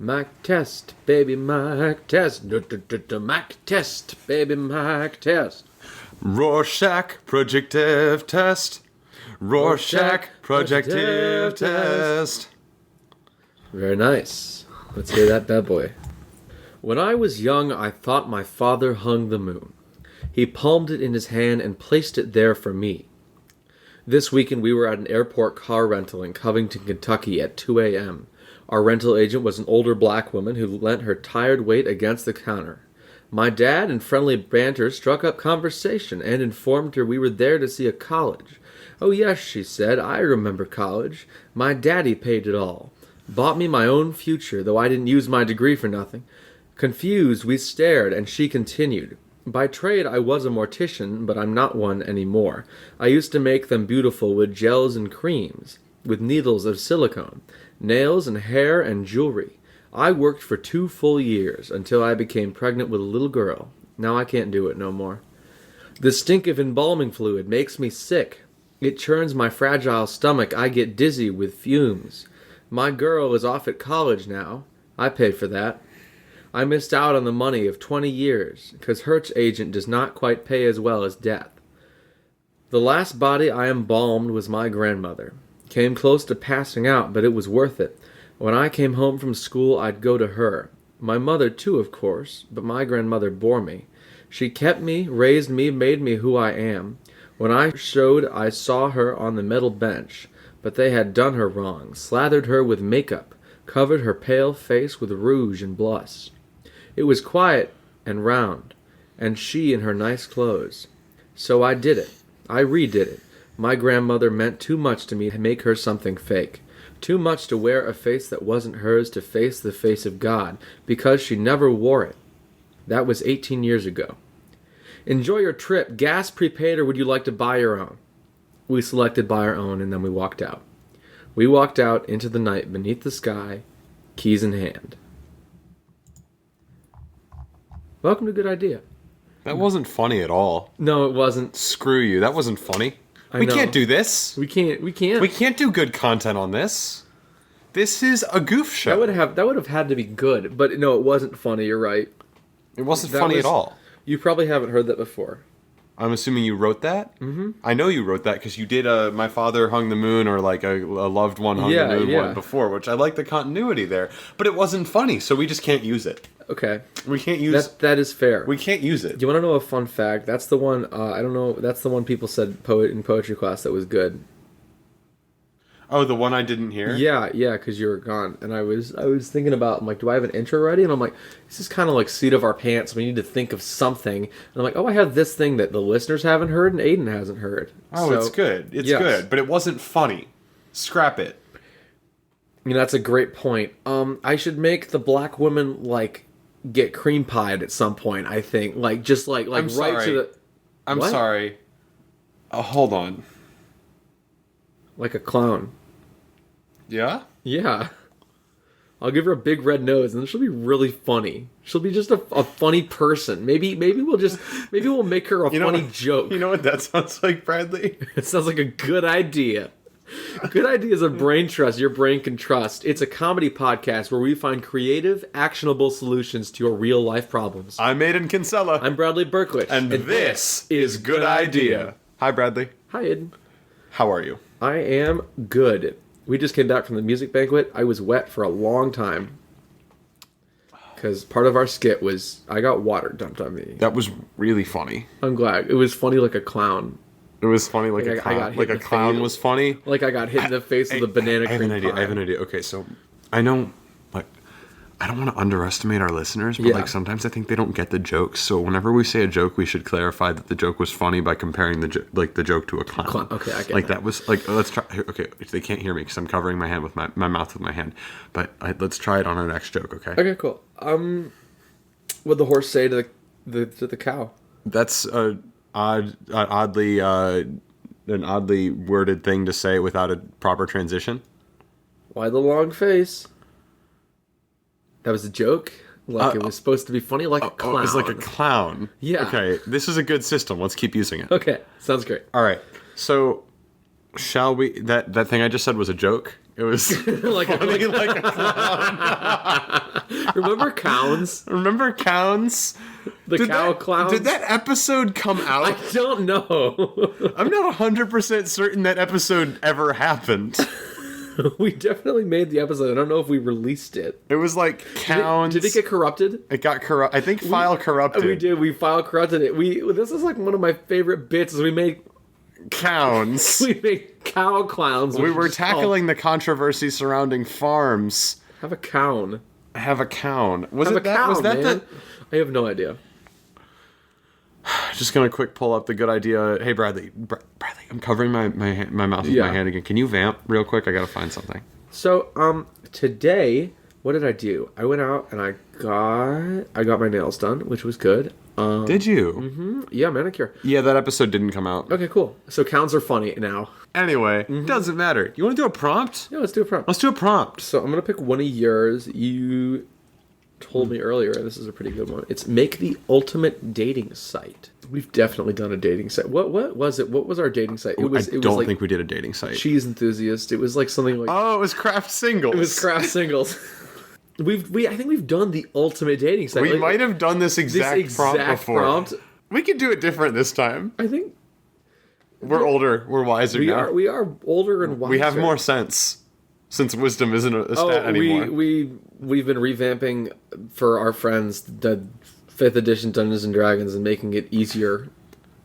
Mic test, baby, mic test. Mic test, baby, mic test. Rorschach projective test. Rorschach projective test. Very nice. Let's hear that bad boy. When I was young, I thought my father hung the moon. He palmed it in his hand and placed it there for me. This weekend, we were at an airport car rental in Covington, Kentucky at 2 a.m. Our rental agent was an older black woman who leant her tired weight against the counter. My dad, in friendly banter, struck up conversation and informed her we were there to see a college. Oh yes, she said, I remember college. My daddy paid it all. Bought me my own future, though I didn't use my degree for nothing. Confused, we stared, and she continued. By trade, I was a mortician, but I'm not one anymore. I used to make them beautiful with gels and creams, with needles of silicone, nails and hair and jewelry. I worked for 2 full years, until I became pregnant with a little girl. Now I can't do it no more. The stink of embalming fluid makes me sick. It churns my fragile stomach. I get dizzy with fumes. My girl is off at college now. I paid for that. I missed out on the money of 20 years, because Hertz agent does not quite pay as well as death. The last body I embalmed was my grandmother. Came close to passing out, but it was worth it. When I came home from school, I'd go to her. My mother too, of course, but my grandmother bore me. She kept me, raised me, made me who I am. When I showed, I saw her on the metal bench, but they had done her wrong, slathered her with makeup, covered her pale face with rouge and blush. It was quiet and round, and she in her nice clothes. So I did it. I redid it. My grandmother meant too much to me to make her something fake. Too much to wear a face that wasn't hers to face the face of God, because she never wore it. That was 18 years ago. Enjoy your trip. Gas prepaid, or would you like to buy your own? We selected buy our own, and then we walked out. We walked out into the night beneath the sky, keys in hand. Welcome to Good Idea. That wasn't funny at all. No, it wasn't. Screw you. That wasn't funny. I We know. can't do this. We can't. We can't do good content on this. This is a goof show. That would have had to be good, but no, it wasn't funny. You're right. It wasn't That funny was- at all. You probably haven't heard that before. I'm assuming you wrote that? Mm-hmm. I know you wrote that because you did a My Father Hung the Moon or like a Loved One Hung the Moon one before, which I like the continuity there. But it wasn't funny, so we just can't use it. Okay, We can't use that is fair. We can't use it. You want to know a fun fact? That's the one. I don't know. That's the one people said in poetry class that was good. Oh, the one I didn't hear? Yeah, because you were gone, and I was thinking about, I'm like, do I have an intro ready? And I'm like, this is kind of like seat of our pants. We need to think of something. And I'm like, oh, I have this thing that the listeners haven't heard and Aiden hasn't heard. Oh, So, it's good. It's yes. good, but it wasn't funny. Scrap it. That's a great point. I should make the black woman like get cream pied at some point. I think just like I'm right sorry. to the I'm What? sorry. Hold on. like a clown. Yeah? Yeah. I'll give her a big red nose, and then she'll be really funny. She'll be just a funny person. Maybe we'll make her a funny joke. You know what that sounds like, Bradley? It sounds like a good idea. Good idea is a brain trust your brain can trust. It's a comedy podcast where we find creative, actionable solutions to your real life problems. I'm Aiden Kinsella. I'm Bradley Berkowitz, and this is Good Idea. Hi, Bradley. Hi, Aiden. How are you? I am good. We just came back from the music banquet. I was wet for a long time. Because part of our skit was, I got water dumped on me. That was really funny. I'm glad. It was funny like a clown. It was funny like Like a I got clown. hit Like in a the clown face. was funny. Like I got hit in the face with a banana I have cream an idea. pie. I have an idea. Okay, so I know, like, I don't want to underestimate our listeners, but Yeah. like sometimes I think they don't get the jokes. So whenever we say a joke, we should clarify that the joke was funny by comparing the joke to a clown. Okay, I get like that. that was like let's try. Okay, they can't hear me because I'm covering my hand with my mouth with my hand. But let's try it on our next joke. Okay. Okay, cool. What'd the horse say to the cow? That's an oddly worded thing to say without a proper transition. Why the long face? That was a joke? Like it was supposed to be funny like a clown. It's like a clown. Yeah. Okay, this is a good system. Let's keep using it. Okay, sounds great. All right. So, shall we... That thing I just said was a joke? It was like funny like a clown. Remember Clowns? Remember Clowns? The cow clowns? Did that episode come out? I don't know. I'm not 100% certain that episode ever happened. We definitely made the episode. I don't know if we released it. It was like Clowns. Did it get corrupted? It got corrupt. I think file corrupted. We did. We file corrupted it. This is like one of my favorite bits. Is we made Clowns. we made cow clowns. We were tackling the controversy surrounding farms. Have a cown. Have a cown. Was Have it a that? cow, Was that man. the? I have no idea. Just gonna quick pull up the good idea. Hey Bradley, Bradley, I'm covering my mouth with my hand again. Can you vamp real quick? I gotta find something. So today, what did I do? I went out and I got my nails done, which was good. Did you? Yeah, manicure. Yeah, that episode didn't come out. Okay, cool. So counts are funny now. Anyway, doesn't matter. You want to do a prompt? Yeah, let's do a prompt. Let's do a prompt. So I'm gonna pick one of yours. You told me earlier, and this is a pretty good one. It's make the ultimate dating site. We've definitely done a dating site. What was it? What was our dating site? It was. I don't think we did a dating site. Cheese Enthusiast. It was like something like. Oh, it was Craft Singles. It was Craft Singles. I think we've done the ultimate dating site. We might have done this exact prompt before. Prompt, we could do it different this time. I think We're older. We're wiser now. we are older and wiser. We have more sense. Since wisdom isn't a stat anymore. We've been revamping for our friends the 5th edition Dungeons and Dragons and making it easier.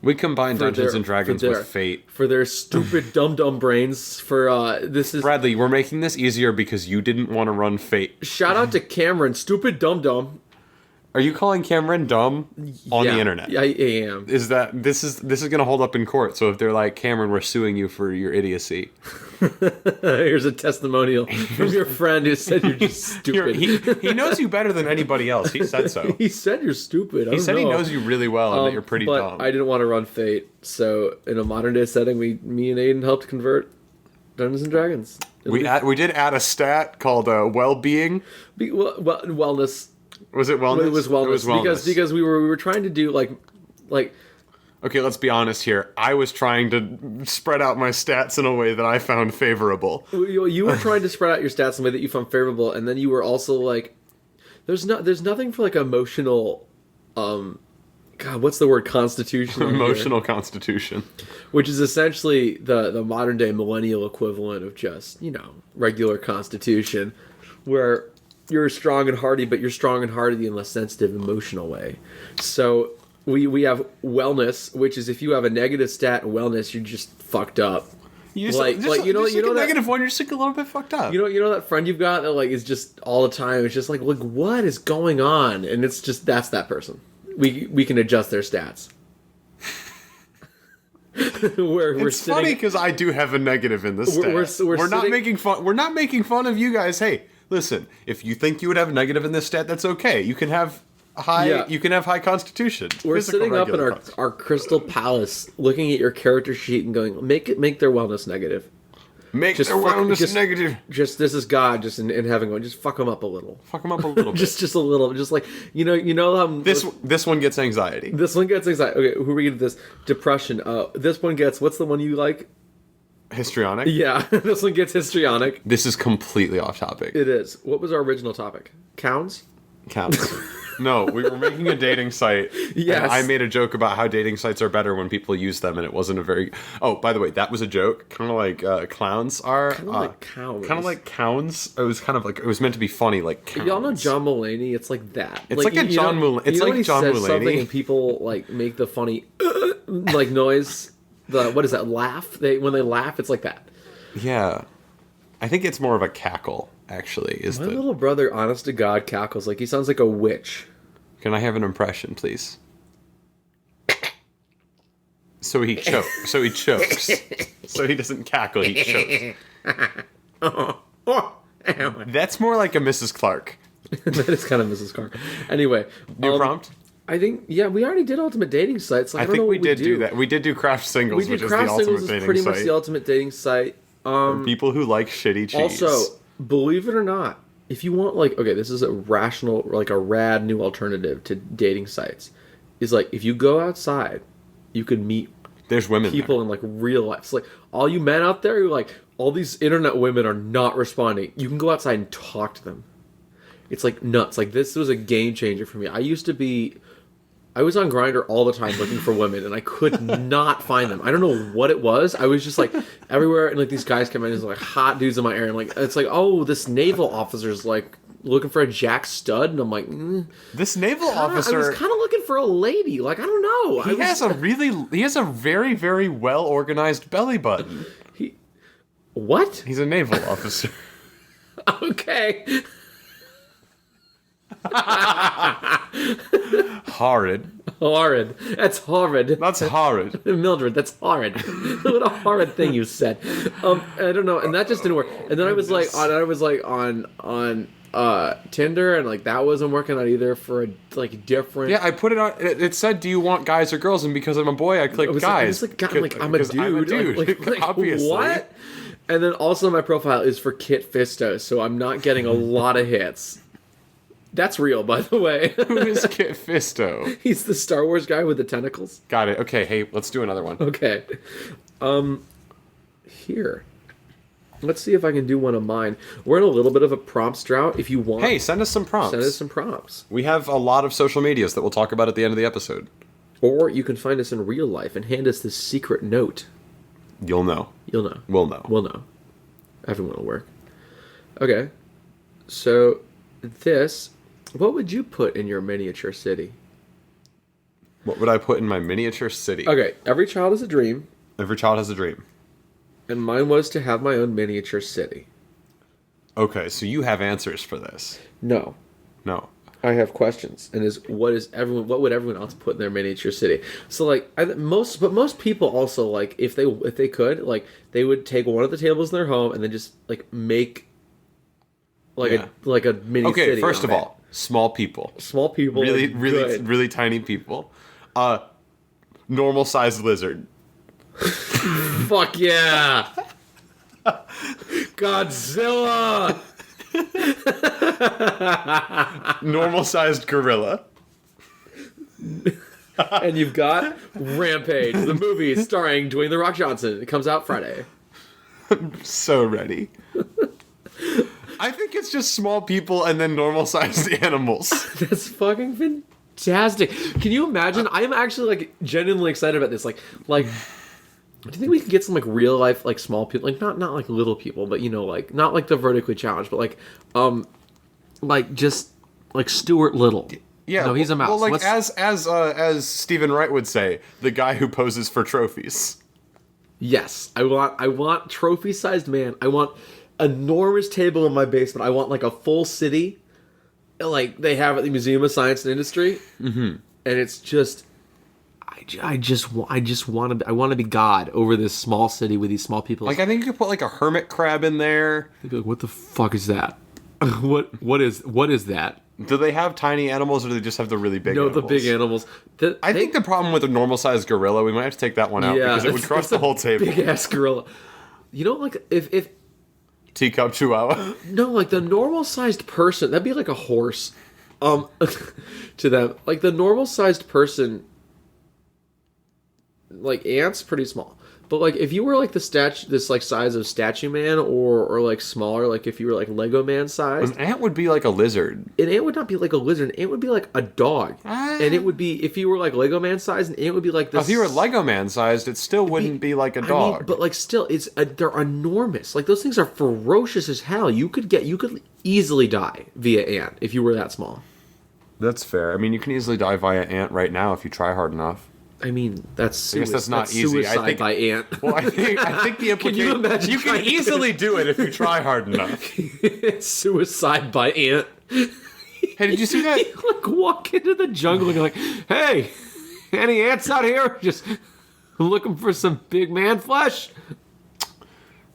We combine Dungeons and Dragons with Fate. For their stupid dumb brains. This is Bradley, we're making this easier because you didn't want to run Fate. shout out to Cameron, stupid dumb. Are you calling Cameron dumb on the internet? I am. Is that this is going to hold up in court? So if they're like, Cameron, we're suing you for your idiocy. Here's a testimonial from your friend who said you're just stupid. He knows you better than anybody else. He said so. He said you're stupid. He said he knows you really well and that you're pretty but dumb. I didn't want to run Fate, so in a modern day setting, me and Aiden helped convert Dungeons and Dragons. We did add a stat called well-being. Wellness. Was it wellness? It was wellness. Because we were trying to do like. Okay, let's be honest here. I was trying to spread out my stats in a way that I found favorable. You were trying to spread out your stats in a way that you found favorable, and then you were also like, there's nothing for like emotional, God, what's the word? Constitution. Emotional constitution. Which is essentially the modern day millennial equivalent of just, regular constitution, where you're strong and hardy, but you're strong and hardy in a less sensitive, emotional way. So we have wellness, which is if you have a negative stat in wellness, you're just fucked up. You know that negative one, you're just like a little bit fucked up. You know that friend you've got that like is just all the time. It's just like what is going on? And it's just that's that person. We can adjust their stats. It's funny because I do have a negative in this stat. We're not making fun. We're not making fun of you guys. Hey, listen. If you think you would have a negative in this stat, that's okay. You can have high. Yeah. You can have high constitution. We're sitting up in our crystal palace, looking at your character sheet and going, make their wellness negative. Make their wellness negative. Just this is God, just in heaven going, just fuck them up a little. Fuck them up a little bit. just a little, just like you know. This one gets anxiety. This one gets anxiety. Okay, who are we gonna do this? Depression. This one gets. What's the one you like? Histrionic. Yeah, this one gets histrionic. This is completely off topic. It is. What was our original topic? Counts. No, we were making a dating site. Yes. And I made a joke about how dating sites are better when people use them, and it wasn't a very... Oh, by the way, that was a joke. Kind of like clowns are. Kind of like cows. Kind of like cows. It was kind of like... It was meant to be funny, like cows. Y'all know John Mulaney? It's like that. It's like a John Mulaney. It's like John Mulaney. Something and people like make the funny like noise. What is that? Laugh? When they laugh, it's like that. Yeah. I think it's more of a cackle. Actually, my little brother, honest to God, cackles like he sounds like a witch. Can I have an impression, please? So he chokes. So he doesn't cackle. He chokes. That's more like a Mrs. Clark. That is kind of Mrs. Clark. Anyway, new prompt. I think we already did ultimate dating sites. I think we did do that. We did do Craft Singles, which is the ultimate dating site. Pretty much the ultimate dating site. For people who like shitty cheese. Also, believe it or not, if you want this is a rational, like a rad new alternative to dating sites. Is like if you go outside, you could meet there's women people there. in like real life. It's like all you men out there who like all these internet women are not responding. You can go outside and talk to them. It's like nuts. Like, this was a game changer for me. I was on Grindr all the time looking for women, and I could not find them. I don't know what it was. I was just like everywhere, and like these guys come in, and like hot dudes in my area. I'm like, it's like, oh, this naval officer's like looking for a Jack Stud, and I'm like, this naval officer. I was kind of looking for a lady. Like, I don't know. He has a very, very well organized belly button. What? He's a naval officer. Okay. Horrid. That's horrid. That's horrid. Mildred, that's horrid. What a horrid thing you said. I don't know, and that just didn't work. And then I was like on Tinder, and like that wasn't working out either for a like different. Yeah, I put it on. It said, "Do you want guys or girls?" And because I'm a boy, I clicked guys. I'm a dude. Like, obviously. What? And then also my profile is for Kit Fisto, so I'm not getting a lot of hits. That's real, by the way. Who is Kit Fisto? He's the Star Wars guy with the tentacles. Got it. Okay, hey, let's do another one. Okay. Here. Let's see if I can do one of mine. We're in a little bit of a prompts drought. If you want... Hey, send us some prompts. Send us some prompts. We have a lot of social medias that we'll talk about at the end of the episode. Or you can find us in real life and hand us this secret note. You'll know. You'll know. We'll know. We'll know. Everyone will work. Okay. So, this... What would you put in your miniature city? What would I put in my miniature city? Okay, every child has a dream. Every child has a dream. And mine was to have my own miniature city. Okay, so you have answers for this. No. I have questions. And what would everyone else put in their miniature city? So like most people also like if they could, like they would take one of the tables in their home and then just like make like a mini city. Okay, first of all, small people. Small people. Really tiny people. Normal sized lizard. Fuck yeah! Godzilla! Normal sized gorilla. And you've got Rampage, the movie starring Dwayne The Rock Johnson. It comes out Friday. I'm so ready. I think it's just small people and then normal sized animals. That's fucking fantastic. Can you imagine? I am actually like genuinely excited about this. Like, do you think we could get some like real life like small people, like not like little people, but you know, like not like the vertically challenged, but like just like Stuart Little. Yeah, no, he's a mouse. Well, like as Stephen Wright would say, the guy who poses for trophies. Yes, I want trophy-sized man. I want enormous table in my basement. I want like a full city, like they have at the Museum of Science and Industry. Mm-hmm. And it's just, I just want to be God over this small city with these small people. Like I think you could put like a hermit crab in there. They'd be like, what the fuck is that? what is that? Do they have tiny animals, or do they just have the really big animals? No, the big animals. I think the problem with a normal-sized gorilla, we might have to take that one out, because it would crush the whole table. Big-ass gorilla. You know, like, if... Teacup chihuahua? No, like, the normal-sized person, that'd be like a horse, to them. Like, the normal-sized person, like, ants, pretty small. But, like, if you were, like, this, like, size of Statue Man, or like, smaller, like, if you were, like, Lego Man size... An ant would be like a lizard. An ant would not be like a lizard. An ant would be like a dog. And it would be, if you were, like, Lego Man size, an ant would be like this... If you were Lego Man sized, it still wouldn't be like a dog. I mean, but, like, still, they're enormous. Like, those things are ferocious as hell. You could easily die via ant if you were that small. That's fair. I mean, you can easily die via ant right now if you try hard enough. I mean, that's I guess that's not easy. Suicide by ant. Well, I think the implication... Can you imagine? You can easily do it if you try hard enough. Suicide by ant. Hey, did you see that? You, like, walk into the jungle and you're like, hey, any ants out here? Just looking for some big man flesh?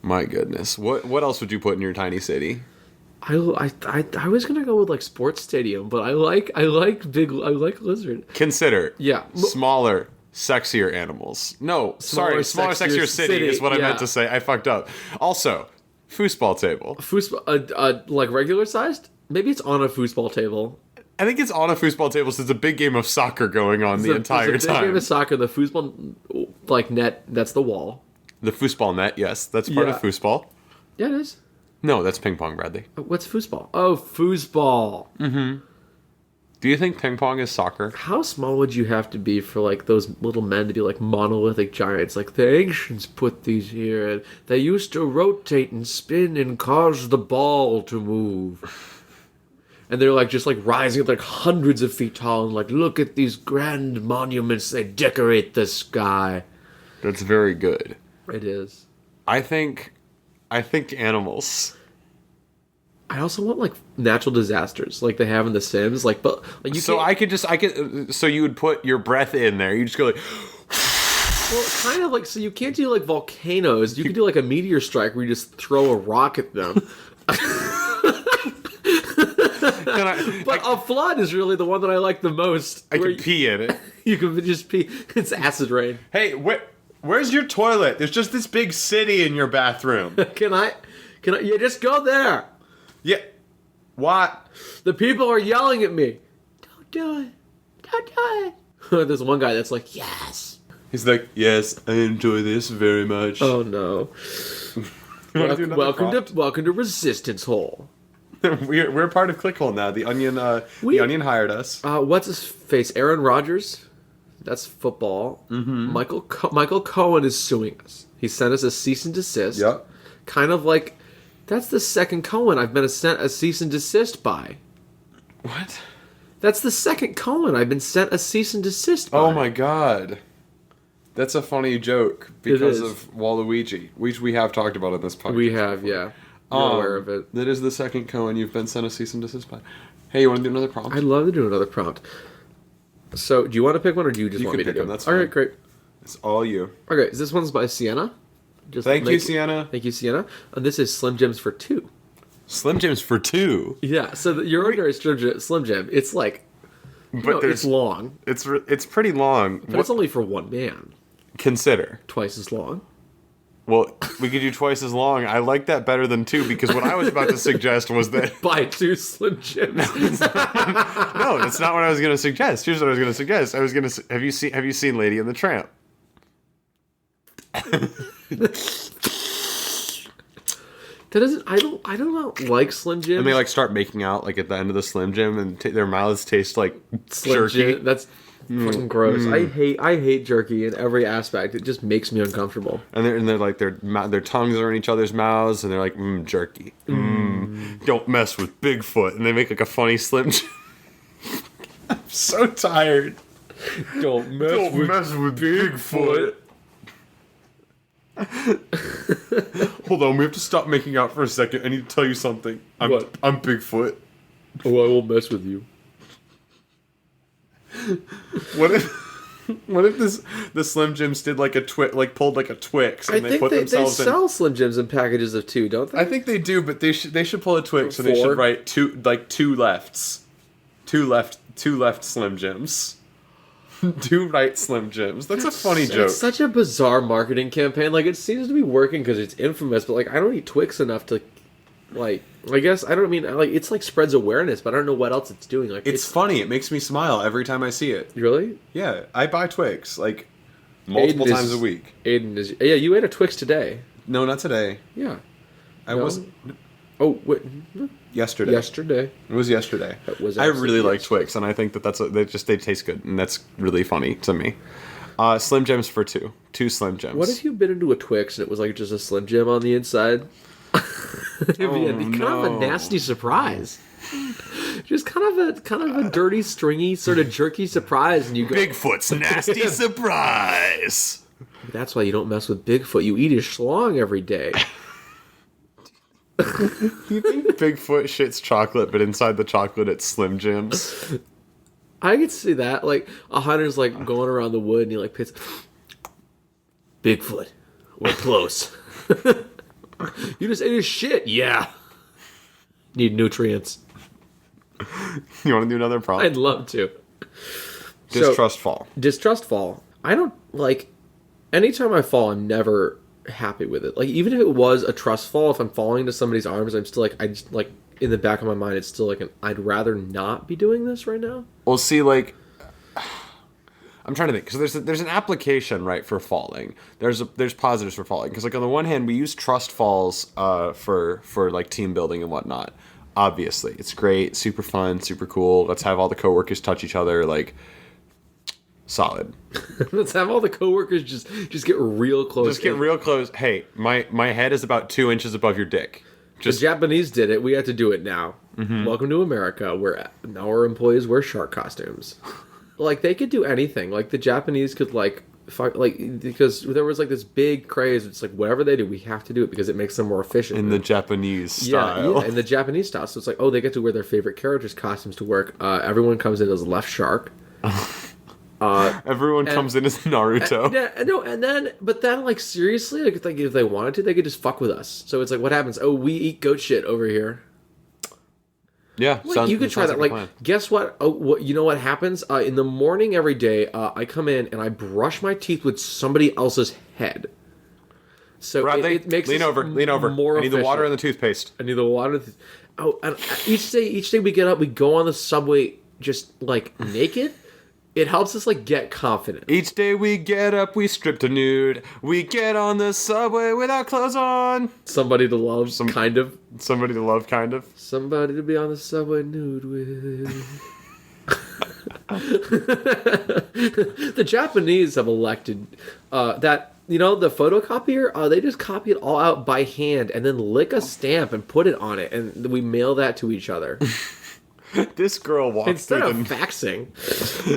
My goodness. What else would you put in your tiny city? I was gonna go with like sports stadium, but I like lizard. Consider smaller, sexier animals. No, smaller, sexier city is what I meant to say. I fucked up. Also, foosball table. Like regular sized? Maybe it's on a foosball table. I think it's on a foosball table, so it's a big game of soccer going on the entire time. It's a big game of soccer. The foosball like net. That's the wall. The foosball net, yes, that's part of foosball. Yeah, it is. No, that's ping pong, Bradley. What's foosball? Oh, foosball. Mm-hmm. Do you think ping pong is soccer? How small would you have to be for like those little men to be like monolithic giants? Like the ancients put these here, and they used to rotate and spin and cause the ball to move. And they're like just like rising up like hundreds of feet tall, and like look at these grand monuments. They decorate the sky. That's very good. It is. I think animals. I also want like natural disasters, like they have in The Sims. Like, but like you. So So you would put your breath in there. You just go like. Well, kind of like, so you can't do like volcanoes. You can do like a meteor strike where you just throw a rock at them. But a flood is really the one that I like the most. I can pee in it. You can just pee. It's acid rain. Hey, where's your toilet? There's just this big city in your bathroom. Can I? Yeah, just go there. Yeah. What? The people are yelling at me. Don't do it. Don't do it. There's one guy that's like, yes. He's like, yes, I enjoy this very much. Oh no. Welcome to Resistance Hole. We're part of Clickhole now. The Onion hired us. What's his face? Aaron Rodgers. That's football. Mm-hmm. Michael Cohen is suing us. He sent us a cease and desist. Yep. Kind of like, that's the second Cohen I've been sent a cease and desist by. What? That's the second Cohen I've been sent a cease and desist by. Oh my god. That's a funny joke because of Waluigi, which we have talked about in this podcast. We have, yeah. You're aware of it. That is the second Cohen you've been sent a cease and desist by. Hey, you want to do another prompt? I'd love to do another prompt. So, do you want to pick one, or do you just want me to do it? That's fine. All right, great. It's all you. Okay, this one's by Sienna. Thank you, Sienna. Thank you, Sienna. And this is Slim Jims for 2. Slim Jims for 2? Yeah, so your ordinary Slim Jim, it's like, it's long. It's pretty long. But it's only for one man. Consider. Twice as long. Well, we could do twice as long. I like that better than 2 because what I was about to suggest was that buy 2 Slim Jims. No, that's not what I was going to suggest. Here's what I was going to suggest. I was going to have you seen Lady and the Tramp? I don't like Slim Jims. And they like start making out like at the end of the Slim Jim, and their mouths taste like jerky. That's fucking gross. I hate jerky in every aspect. It just makes me uncomfortable. And they're like their tongues are in each other's mouths, and they're like jerky. Don't mess with Bigfoot, and they make like a funny Slim Jim. I'm so tired. Don't mess with Bigfoot. Hold on, we have to stop making out for a second. I need to tell you something. I'm Bigfoot. Oh, I won't mess with you. What if the Slim Jims did like pulled like a Twix and they put themselves in? They sell Slim Jims in packages of 2, don't they? I think they do, but they should pull a Twix and they should write two lefts. Two left Slim Jims. 2 right Slim Jims. That's a funny joke. It's such a bizarre marketing campaign. Like, it seems to be working because it's infamous, but like, I don't eat Twix enough to, like, I guess I don't mean like it's like spreads awareness, but I don't know what else it's doing. Like, it's funny. It makes me smile every time I see it. Really? Yeah, I buy Twix like multiple times a week. Aiden is you ate a Twix today. No, not today. Yeah, I wasn't. Oh, wait. Yesterday. It was yesterday. I really like Twix, and I think they taste good, and that's really funny to me. Slim Jims for 2. 2 Slim Jims. What if you bit into a Twix and it was like just a Slim Jim on the inside? It'd be kind of a nasty surprise. Just kind of a dirty, stringy, sort of jerky surprise, and you go, Bigfoot's nasty surprise. That's why you don't mess with Bigfoot. You eat his schlong every day. You think Bigfoot shits chocolate, but inside the chocolate it's Slim Jims? I could see that. Like, a hunter's like going around the wood and he like pits. Bigfoot, we're close. You just ate his shit. Yeah. Need nutrients. You want to do another problem? I'd love to. Distrust fall. Distrust fall. I don't like. Anytime I fall, I'm never happy with it. Like, even if it was a trust fall, if I'm falling into somebody's arms, I'm still like, I just like in the back of my mind, it's still like I'd rather not be doing this right now. Well, see, like, I'm trying to think, because there's an application, right, for falling. There's positives for falling, because like on the one hand we use trust falls for like team building and whatnot. Obviously, it's great, super fun, super cool. Let's have all the coworkers touch each other, like solid. Let's have all the coworkers just get real close. Just get real close. Hey, my head is about 2 inches above your dick. The Japanese did it. We have to do it now. Mm-hmm. Welcome to America, where now our employees wear shark costumes. Like, they could do anything. Like, the Japanese could, because there was, like, this big craze. It's like, whatever they do, we have to do it because it makes them more efficient. In the Japanese style. Yeah, in the Japanese style. So it's like, they get to wear their favorite characters' costumes to work. Everyone comes in as Left Shark. Everyone comes in as Naruto. But then, like, seriously, like, if they wanted to, they could just fuck with us. So it's like, what happens? Oh, we eat goat shit over here. Yeah, like, you could try that. Like, guess what? You know what happens? In the morning every day, I come in and I brush my teeth with somebody else's head. So Bradley, it makes lean over. More I need the water and the toothpaste. I need the water. And each day we get up, we go on the subway just like naked. It helps us, like, get confident. Each day we get up, we strip to nude. We get on the subway without clothes on. Somebody to love, kind of. Somebody to love, kind of. Somebody to be on the subway nude with. The Japanese have elected that, the photocopier, they just copy it all out by hand and then lick a stamp and put it on it. And we mail that to each other. This girl walked Instead of faxing.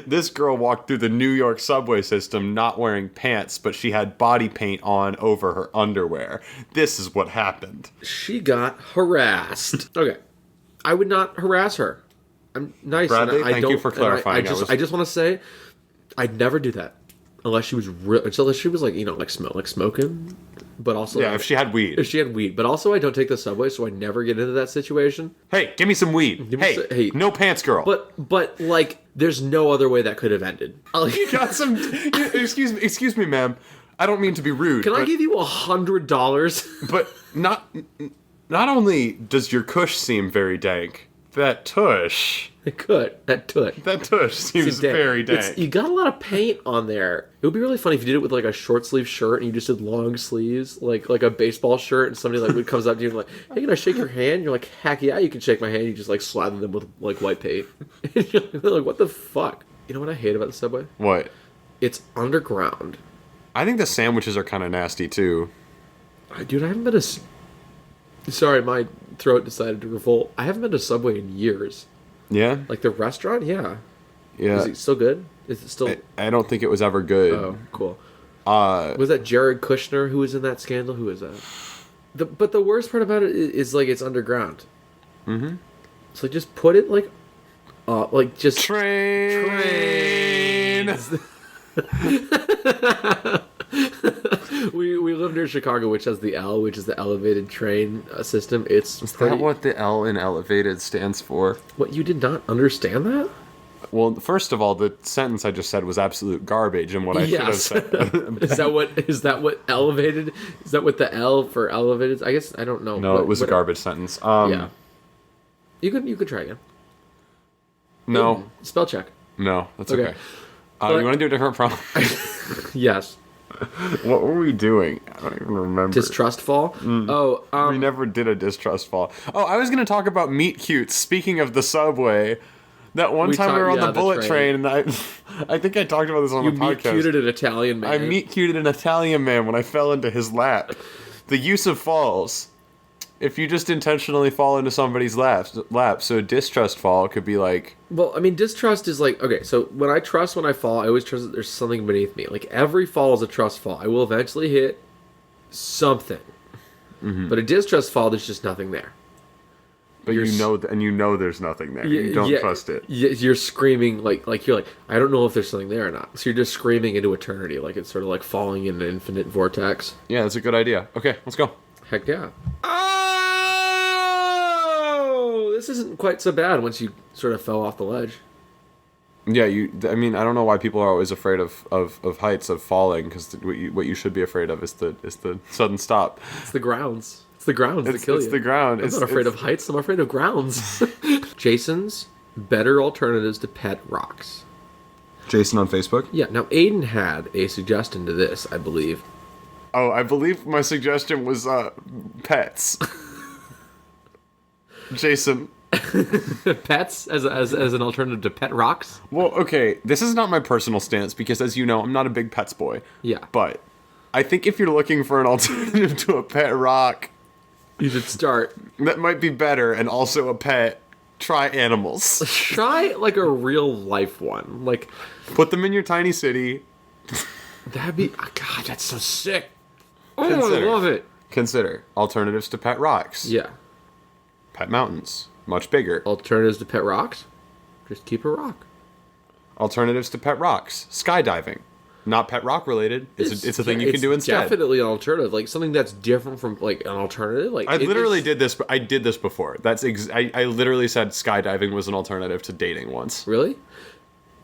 This girl walked through the New York subway system not wearing pants, but she had body paint on over her underwear. This is what happened. She got harassed. Okay. I would not harass her. I'm nice. Bradley, thank you for clarifying. I just want to say, I'd never do that. Unless she was unless she was like smoking. But also, if she had weed. But also, I don't take the subway, so I never get into that situation. Hey, give me some weed. Hey, no pants, girl. But like, there's no other way that could have ended. You got some. Excuse me, ma'am. I don't mean to be rude. Can I give you $100? But not only does your kush seem very dank, that tush. It could. That tush seems very dank. You got a lot of paint on there. It would be really funny if you did it with like a short sleeve shirt and you just did long sleeves, like a baseball shirt, and somebody like comes up to you and like, "Hey, can I shake your hand?" You're like, "Heck yeah, you can shake my hand." You just like slather them with like white paint. And you're like, "What the fuck?" You know what I hate about the subway? What? It's underground. I think the sandwiches are kind of nasty too. Dude, I haven't been Sorry, my throat decided to revolt. I haven't been to Subway in years. Yeah? Like the restaurant? Yeah. Yeah. Is it still good? Is it still... I don't think it was ever good. Oh, cool. Was that Jared Kushner who was in that scandal? Who is that? But the worst part about it is like it's underground. Mm-hmm. So just put it like just... Train! We live near Chicago, which has the L, which is the elevated train system. Is that what the L in elevated stands for? What, you did not understand that? Well, first of all, the sentence I just said was absolute garbage, and what I should have said. Is that what elevated? Is that what the L for elevated? I guess I don't know. No, it was a garbage sentence. Yeah. You could try again. No. Spell check. No, that's okay. You want to do a different problem? Yes. What were we doing? I don't even remember. Distrust fall? We never did a distrust fall. Oh, I was going to talk about meet cutes. Speaking of the subway, that one time we were on the bullet train, and I think I talked about this on the podcast. You meet cuted an Italian man. I meet cuted an Italian man when I fell into his lap. The use of falls. If you just intentionally fall into somebody's lap, so a distrust fall could be like... Well, I mean, distrust is like... Okay, so when I fall, I always trust that there's something beneath me. Like, every fall is a trust fall. I will eventually hit something. Mm-hmm. But a distrust fall, there's just nothing there. But you know there's nothing there. You don't trust it. You're screaming, like you're like, I don't know if there's something there or not. So you're just screaming into eternity, like it's sort of like falling in an infinite vortex. Yeah, that's a good idea. Okay, let's go. Heck yeah. Oh! This isn't quite so bad once you sort of fell off the ledge. Yeah, I mean, I don't know why people are always afraid of heights, of falling, because what you should be afraid of is the sudden stop. It's the grounds. It's the grounds that kill you. It's the ground. I'm not afraid of heights. I'm afraid of grounds. Jason's better alternatives to pet rocks. Jason on Facebook. Yeah. Now, Aiden had a suggestion to this, I believe. Oh, I believe my suggestion was pets. Jason. Pets as an alternative to pet rocks? Well, okay, this is not my personal stance because, as you know, I'm not a big pets boy. Yeah. But I think if you're looking for an alternative to a pet rock, you should start. That might be better, and also a pet. Try animals. Try like a real life one. Like, put them in your tiny city. That'd be God. That's so sick. Oh, I love it. Consider alternatives to pet rocks. Yeah. Pet mountains. Much bigger. Alternatives to pet rocks? Just keep a rock. Alternatives to pet rocks. Skydiving. Not pet rock related. It's a thing you can do instead. Definitely an alternative. Like something that's different from like an alternative. Like I literally did this. I did this before. I literally said skydiving was an alternative to dating once. Really?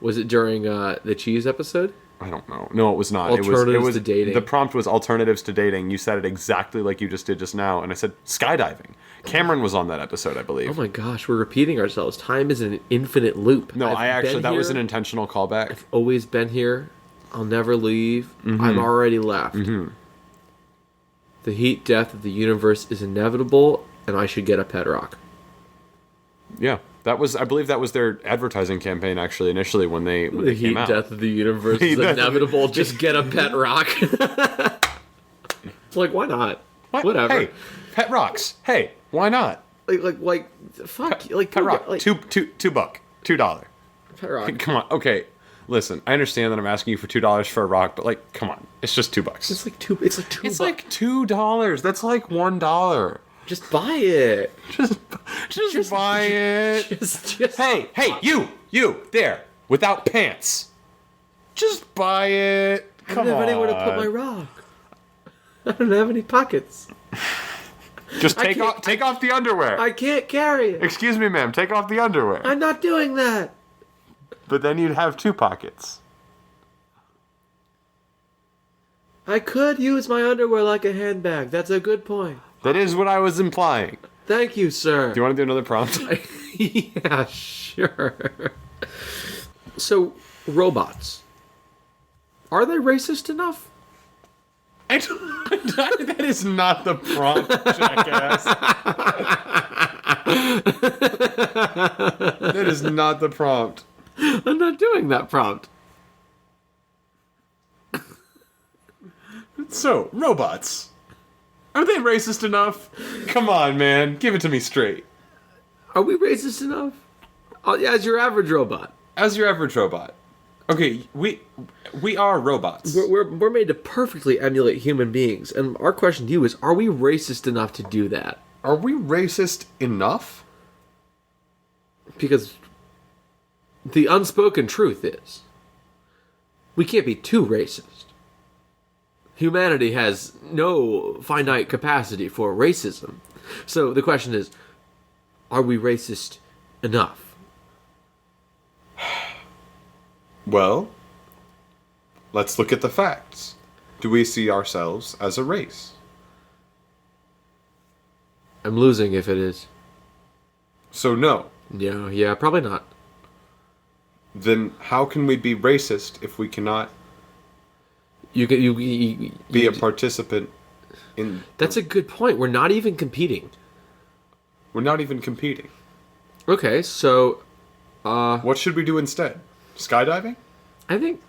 Was it during the cheese episode? I don't know. No, it was not. Alternatives it was to dating. The prompt was alternatives to dating. You said it exactly like you just did just now, and I said skydiving. Cameron was on that episode, I believe. Oh my gosh, we're repeating ourselves. Time is an infinite loop. No, that was an intentional callback. I've always been here. I'll never leave. Mm-hmm. I'm already left. Mm-hmm. The heat death of the universe is inevitable, and I should get a pet rock. Yeah. I believe that was their advertising campaign, actually, initially when they came out. The heat death of the universe is inevitable. Just get a pet rock. It's like, why not? What? Whatever. Hey, pet rocks. Hey, why not? Like, fuck. Pet rock. Like, $2. Pet rock. Come on. Okay. Listen, I understand that I'm asking you for $2 for a rock, but like, come on. It's just $2. It's like $2. It's like $2. That's like $1. Just buy it. Just buy it. Just hey, you there, without pants. Just buy it. Come on. I don't have anywhere to put my rock. I don't have any pockets. Just take off the underwear. I can't carry it. Excuse me, ma'am. Take off the underwear. I'm not doing that. But then you'd have 2 pockets. I could use my underwear like a handbag. That's a good point. That is what I was implying. Thank you, sir. Do you want to do another prompt? Yeah, sure. So, robots. Are they racist enough? That is not the prompt, jackass. That is not the prompt. I'm not doing that prompt. So, robots. Are they racist enough? Come on, man. Give it to me straight. Are we racist enough? As your average robot. As your average robot. Okay, we are robots. We're made to perfectly emulate human beings. And our question to you is, are we racist enough to do that? Are we racist enough? Because the unspoken truth is, we can't be too racist. Humanity has no finite capacity for racism. So the question is, are we racist enough? Well, let's look at the facts. Do we see ourselves as a race? I'm losing if it is. So no. Yeah, probably not. Then how can we be racist if we cannot be a participant in... That's a good point. We're not even competing. We're not even competing. Okay, so... what should we do instead? Skydiving? I think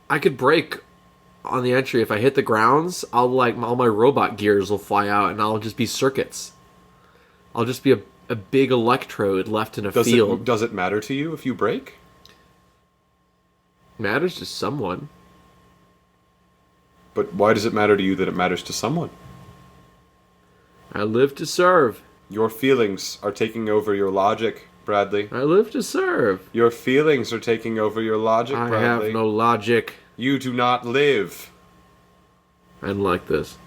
I could break on the entry. If I hit the grounds, all my robot gears will fly out and I'll just be circuits. I'll just be a big electrode left in a field. Does it matter to you if you break? Matters to someone. But why does it matter to you that it matters to someone? I live to serve. Your feelings are taking over your logic, Bradley. I live to serve. Your feelings are taking over your logic, Bradley. I have no logic. You do not live. I don't like this.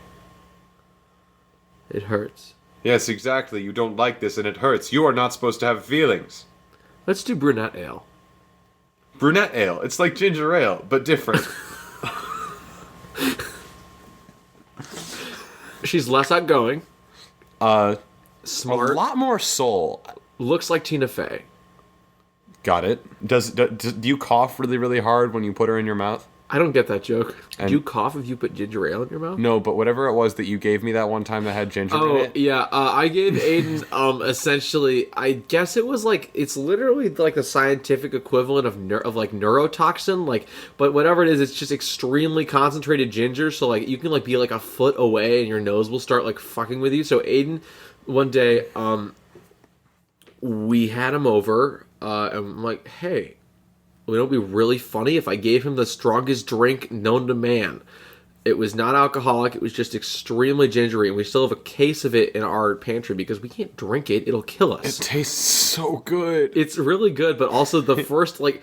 It hurts. Yes, exactly. You don't like this and it hurts. You are not supposed to have feelings. Let's do brunette ale. Brunette ale. It's like ginger ale, but different. She's less outgoing. Smart. A lot more soul. Looks like Tina Fey. Got it. Do you cough really, really hard when you put her in your mouth? I don't get that joke. Do you cough if you put ginger ale in your mouth? No, but whatever it was that you gave me that one time that had ginger in it. Oh, yeah. I gave Aiden, essentially, I guess it was like, it's literally like the scientific equivalent of like neurotoxin, like, but whatever it is, it's just extremely concentrated ginger, so like, you can like be like a foot away and your nose will start like fucking with you. So Aiden, one day, we had him over, and I'm like, hey, it would be really funny if I gave him the strongest drink known to man. It was not alcoholic. It was just extremely gingery. And we still have a case of it in our pantry because we can't drink it. It'll kill us. It tastes so good. It's really good, but also the first, like,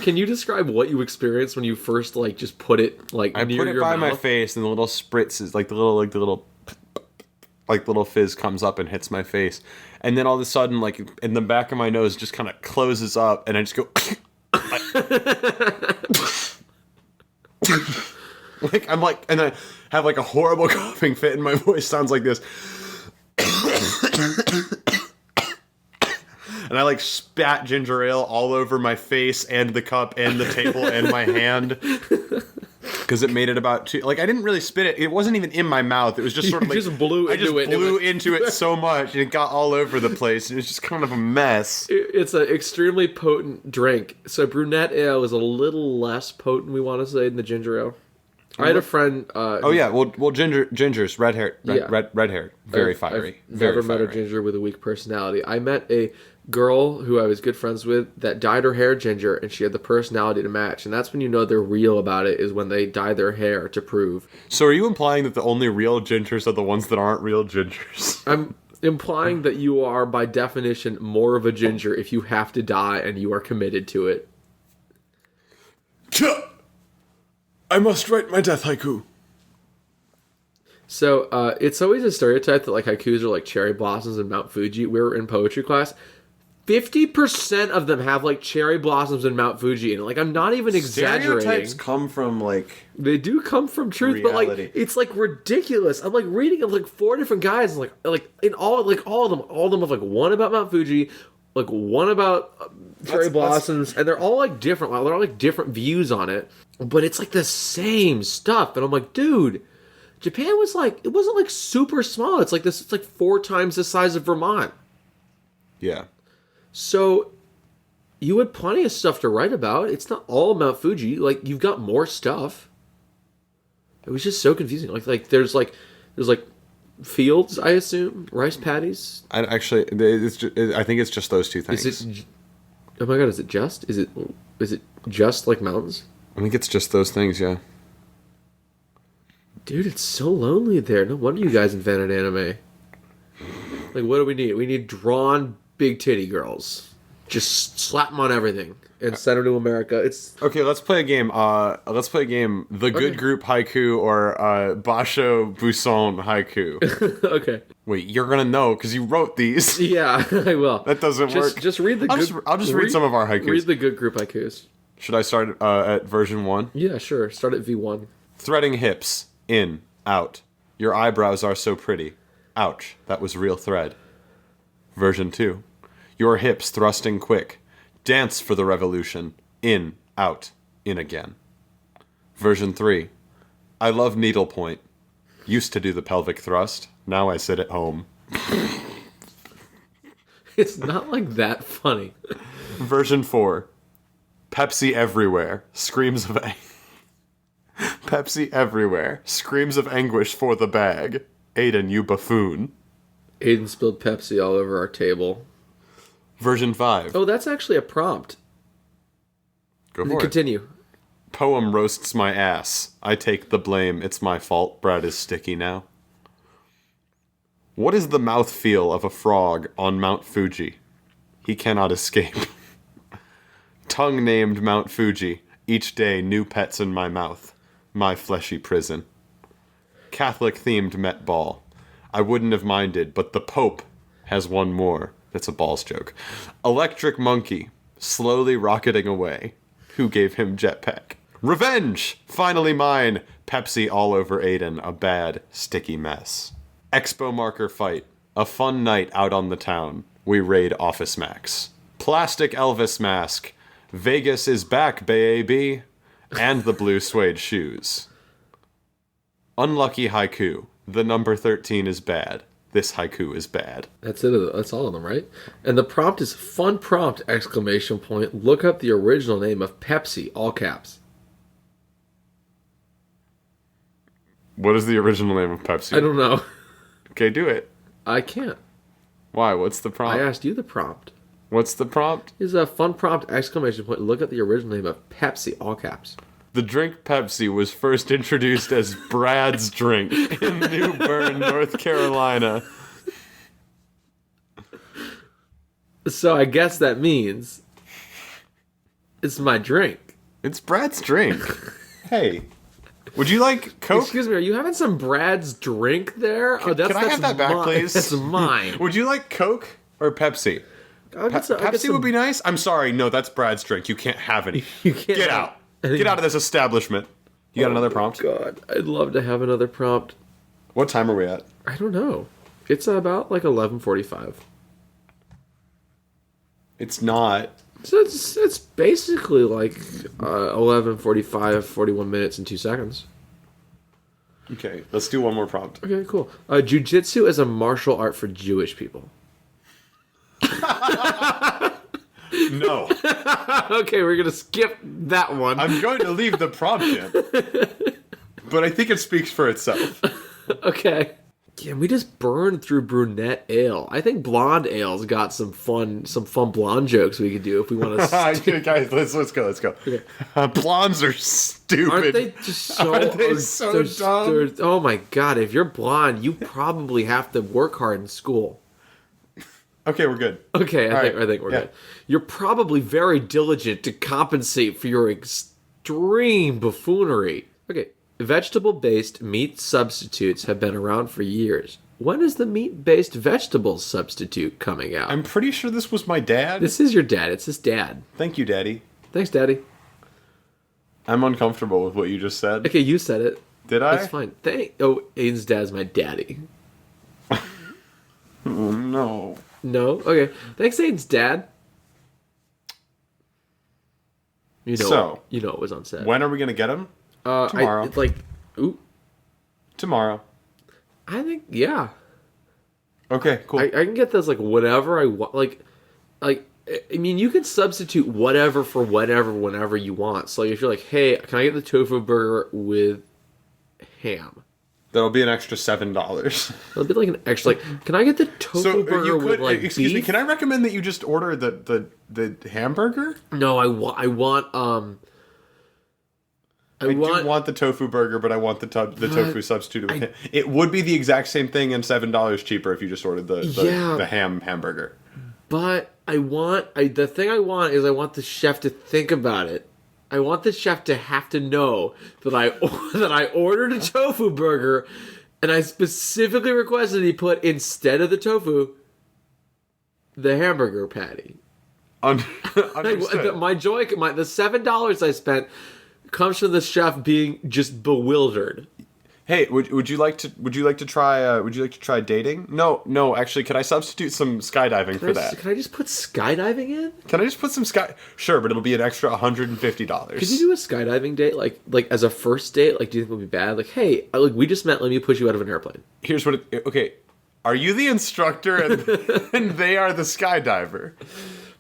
can you describe what you experienced when you first, like, just put it, like, near your mouth? I put it by my face, and the little spritz is, like, the little fizz comes up and hits my face. And then all of a sudden, like, in the back of my nose just kind of closes up, and I just go... like I'm like, and I have like a horrible coughing fit, and my voice sounds like this. And I like spat ginger ale all over my face and the cup and the table and my hand. Because it made it about two. Like I didn't really spit it. It wasn't even in my mouth. It was just sort of like just blew into it so much, and it got all over the place. And it was just kind of a mess. It's an extremely potent drink. So brunette ale is a little less potent, we want to say, than the ginger ale. I had a friend. Well, ginger's red hair, very fiery. I've never met a ginger with a weak personality. I met a girl who I was good friends with that dyed her hair ginger, and she had the personality to match. And that's when you know they're real about it, is when they dye their hair to prove. So are you implying that the only real gingers are the ones that aren't real gingers? I'm implying that you are, by definition, more of a ginger if you have to dye and you are committed to it. I must write my death haiku. So it's always a stereotype that like haikus are like cherry blossoms and Mount Fuji. We were in poetry class. 50% of them have like cherry blossoms and Mount Fuji, and like I'm not even exaggerating. Stereotypes come from like they do come from truth, reality. But like it's like ridiculous. I'm like reading of like 4 different guys, and like in all of them have like one about Mount Fuji, like one about cherry blossoms, and they're all like different. They're all like different views on it, but it's like the same stuff. And I'm like, dude, Japan was like, it wasn't like super small. It's like this. It's like 4 times the size of Vermont. Yeah. So you had plenty of stuff to write about. It's not all Mount Fuji. Like you've got more stuff. It was just so confusing. Like there's fields, I assume, rice paddies. I think it's just those two things. Is it? Oh my god! Is it just like mountains? I think it's just those things. Yeah. Dude, it's so lonely there. No wonder you guys invented anime. Like, what do we need? We need drawn big titty girls. Just slap them on everything and send them to America. It's okay. Let's play a game. The Good Group haiku or Basho Buson haiku. Okay. Wait, you're gonna know because you wrote these. Yeah, I will. That doesn't work. Just read the. I'll just read some of our haikus. Read the Good Group haikus. Should I start at version 1? Yeah, sure. Start at V1. Threading hips. In. Out. Your eyebrows are so pretty. Ouch. That was real thread. Version 2. Your hips thrusting quick. Dance for the revolution. In. Out. In again. Version 3. I love needlepoint. Used to do the pelvic thrust. Now I sit at home. It's not like that funny. Version 4. Pepsi everywhere. Screams of Pepsi everywhere. Screams of anguish for the bag. Aiden, you buffoon. Aiden spilled Pepsi all over our table. Version 5. Oh, that's actually a prompt. Go for it. Continue. Poem roasts my ass. I take the blame. It's my fault. Brad is sticky now. What is the mouthfeel of a frog on Mount Fuji? He cannot escape. Tongue named Mount Fuji. Each day new pets in my mouth. My fleshy prison. Catholic-themed Met Ball. I wouldn't have minded, but the Pope has one more. That's a balls joke. Electric Monkey. Slowly rocketing away. Who gave him jetpack? Revenge! Finally mine! Pepsi all over Aiden. A bad, sticky mess. Expo marker fight. A fun night out on the town. We raid Office Max. Plastic Elvis mask. Vegas is back, baby. And the blue suede shoes. Unlucky haiku. The number 13 is bad. This haiku is bad. That's it. That's all of them, right? And the prompt is fun prompt, exclamation point. Look up the original name of Pepsi, all caps. What is the original name of Pepsi? I don't know. Okay, do it. I can't. Why? What's the prompt? I asked you the prompt. What's the prompt? Is a fun prompt, exclamation point. Look at the original name of Pepsi, all caps. The drink Pepsi was first introduced as Brad's drink in New Bern, North Carolina. So I guess that means it's my drink. It's Brad's drink. Hey, would you like Coke? Excuse me, are you having some Brad's drink there? Can I have that back, please? That's mine. Would you like Coke or Pepsi? Pepsi would be nice. I'm sorry, no, that's Brad's drink. You can't have any. You can't. Get out. Get out of this establishment. You got another prompt? God, I'd love to have another prompt. What time are we at? I don't know. It's about like 11:45. It's not. So it's basically like 11:45, 41 minutes and 2 seconds. Okay, let's do one more prompt. Okay, cool. Jiu-jitsu is a martial art for Jewish people. No. Okay, we're gonna skip that one. I'm going to leave the prompt in. But I think it speaks for itself. Okay. Yeah, we just burned through brunette ale. I think blonde ale's got some fun blonde jokes we could do if we want to. Guys, let's go. Okay. Blondes are stupid. Aren't they just so? Aren't they so dumb? Oh my god! If you're blonde, you probably have to work hard in school. Okay, we're good. Okay, I think we're good. You're probably very diligent to compensate for your extreme buffoonery. Okay, vegetable-based meat substitutes have been around for years. When is the meat-based vegetable substitute coming out? I'm pretty sure this was my dad. This is your dad. It's his dad. Thank you, Daddy. Thanks, Daddy. I'm uncomfortable with what you just said. Okay, you said it. Did I? That's fine. Aiden's dad's my daddy. Oh, no. No? Okay. Thanks, Aiden's dad. You know it was on set. When are we going to get him? Tomorrow. Tomorrow. I think, yeah. Okay, cool. I can get this, like, whatever I want. Like, I mean, you can substitute whatever for whatever whenever you want. So, like, if you're like, hey, can I get the tofu burger with ham? That'll be an extra $7. It'll be like an extra, like, can I get the tofu burger with, like, excuse me, beef? can I recommend that you just order the hamburger? No, I want I do want the tofu burger, but I want the tofu substitute with ham. It would be the exact same thing and $7 cheaper if you just ordered the ham hamburger. But the thing I want is I want the chef to think about it. I want the chef to have to know that I ordered a tofu burger, and I specifically requested he put, instead of the tofu, the hamburger patty. Understood. My joy, the $7 I spent comes from the chef being just bewildered. Hey, would you like to try dating? No, actually, could I substitute some skydiving for that? Can I just put skydiving in? Can I just put some Sure, but it'll be an extra $150. Could you do a skydiving date, like as a first date? Like, do you think it would be bad? Like, hey, we just met. Let me push you out of an airplane. Here's what. Okay, are you the instructor and they are the skydiver?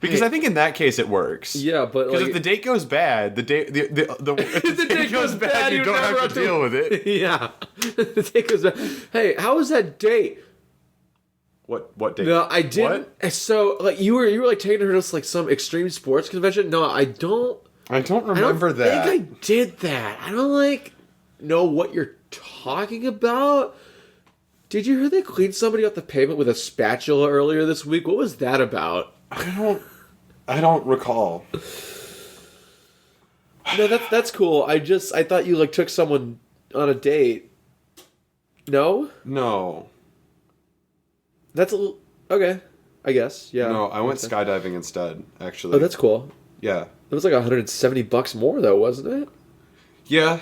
Because I think in that case it works. Yeah, but because if the date goes bad, if the date goes bad, you don't have to deal with it. Yeah, the date goes bad. Hey, how was that date? What date? No, I didn't. What? So like you were like taking her to like some extreme sports convention. No, I don't remember that. I think I did that. I don't like know what you're talking about. Did you hear they cleaned somebody off the pavement with a spatula earlier this week? What was that about? I don't recall. No, that's cool. I thought you like took someone on a date. No? No. That's a little okay, I guess. Yeah. No, I went skydiving instead, actually. Oh, that's cool. Yeah. It was like $170 more though, wasn't it? Yeah.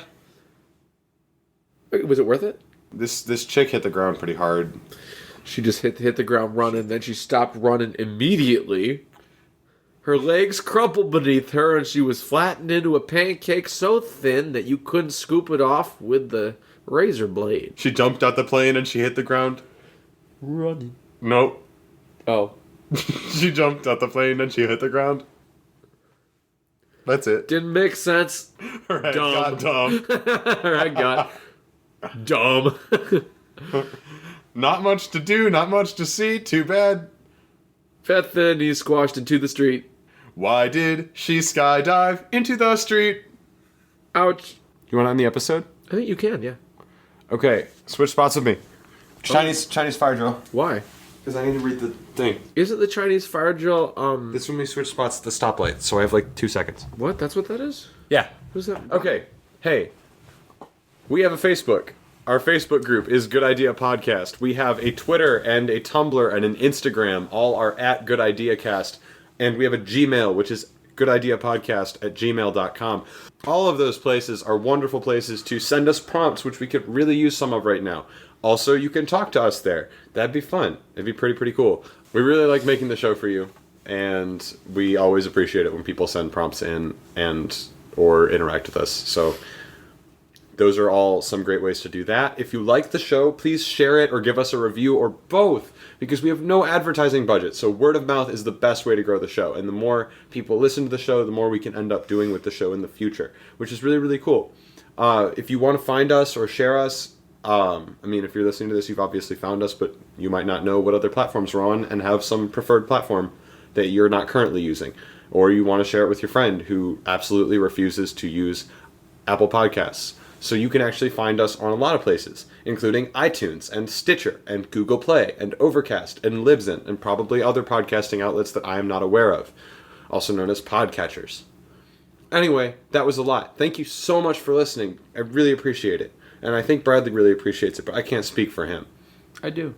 Was it worth it? This chick hit the ground pretty hard. She just hit the ground running, then she stopped running immediately. Her legs crumpled beneath her, and she was flattened into a pancake so thin that you couldn't scoop it off with the razor blade. She jumped out the plane and she hit the ground. Running. Nope. Oh. She jumped out the plane and she hit the ground. That's it. Didn't make sense. Alright, got dumb. Alright, got dumb. Not much to do, not much to see. Too bad. Fat thin, he's squashed into the street. Why did she skydive into the street? Ouch. You want to end the episode? I think you can, yeah. Okay, switch spots with me. Chinese fire drill. Why? Because I need to read the thing. Isn't the Chinese fire drill, This is when we switch spots at the stoplight, so I have like 2 seconds. What? That's what that is? Yeah. Who's that? Okay, hey. We have a Facebook. Our Facebook group is Good Idea Podcast. We have a Twitter and a Tumblr and an Instagram. All are at Good Idea Cast. And we have a Gmail, which is goodideapodcast@gmail.com. All of those places are wonderful places to send us prompts, which we could really use some of right now. Also, you can talk to us there. That'd be fun. It'd be pretty cool. We really like making the show for you, and we always appreciate it when people send prompts in and or interact with us. So those are all some great ways to do that. If you like the show, please share it or give us a review or both, because we have no advertising budget. So word of mouth is the best way to grow the show. And the more people listen to the show, the more we can end up doing with the show in the future, which is really cool. If you want to find us or share us, if you're listening to this, you've obviously found us, but you might not know what other platforms we're on and have some preferred platform that you're not currently using. Or you want to share it with your friend who absolutely refuses to use Apple Podcasts. So you can actually find us on a lot of places, including iTunes and Stitcher and Google Play and Overcast and Libsyn and probably other podcasting outlets that I am not aware of, also known as podcatchers. Anyway, that was a lot. Thank you so much for listening. I really appreciate it. And I think Bradley really appreciates it, but I can't speak for him. I do.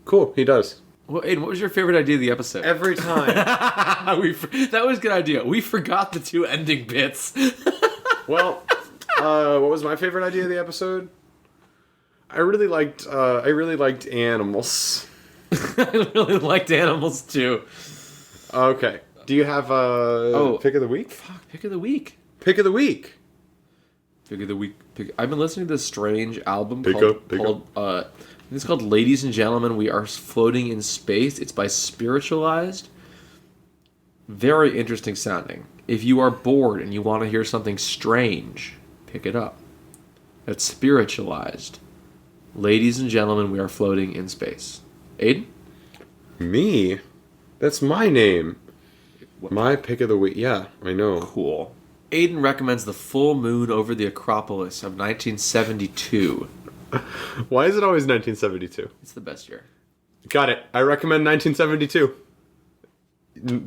Cool, he does. Well, Aiden, what was your favorite idea of the episode? Every time. That was a good idea. We forgot the 2 ending bits. Well, what was my favorite idea of the episode? I really liked animals. I really liked animals too. Okay. Do you have a pick of the week? Fuck, pick of the week. Pick of the week. Pick of the week. I've been listening to this strange album Pick called it's called Ladies and Gentlemen, We Are Floating in Space. It's by Spiritualized. Very interesting sounding. If you are bored and you want to hear something strange, pick it up. It's Spiritualized. Ladies and Gentlemen, We Are Floating in Space. Aiden? Me? That's my name. What? My pick of the week. Yeah, I know. Cool. Aiden recommends The Full Moon Over the Acropolis of 1972. Why is it always 1972? It's the best year. Got it. I recommend 1972.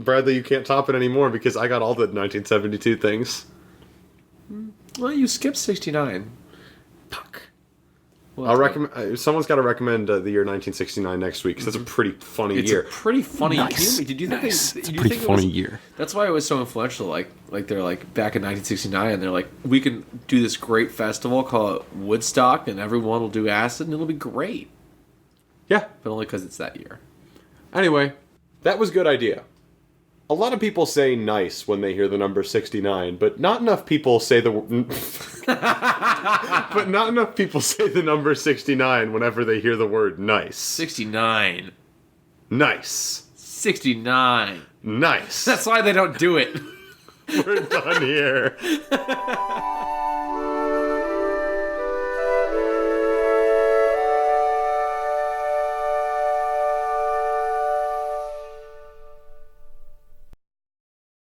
Bradley, you can't top it anymore because I got all the 1972 things. Well, you skipped 69. Fuck. Well, I'll recommend. Someone's got to recommend the year 1969 next week because that's a pretty funny year. It's a pretty funny year. Did you think? Nice. It's a pretty funny year. That's why it was so influential. Like they're like back in 1969, they're like, we can do this great festival called Woodstock, and everyone will do acid, and it'll be great. Yeah, but only because it's that year. Anyway, that was a good idea. A lot of people say nice when they hear the number 69, but not enough people say the but not enough people say the number 69 whenever they hear the word nice. 69. Nice. 69. Nice. That's why they don't do it. We're done here.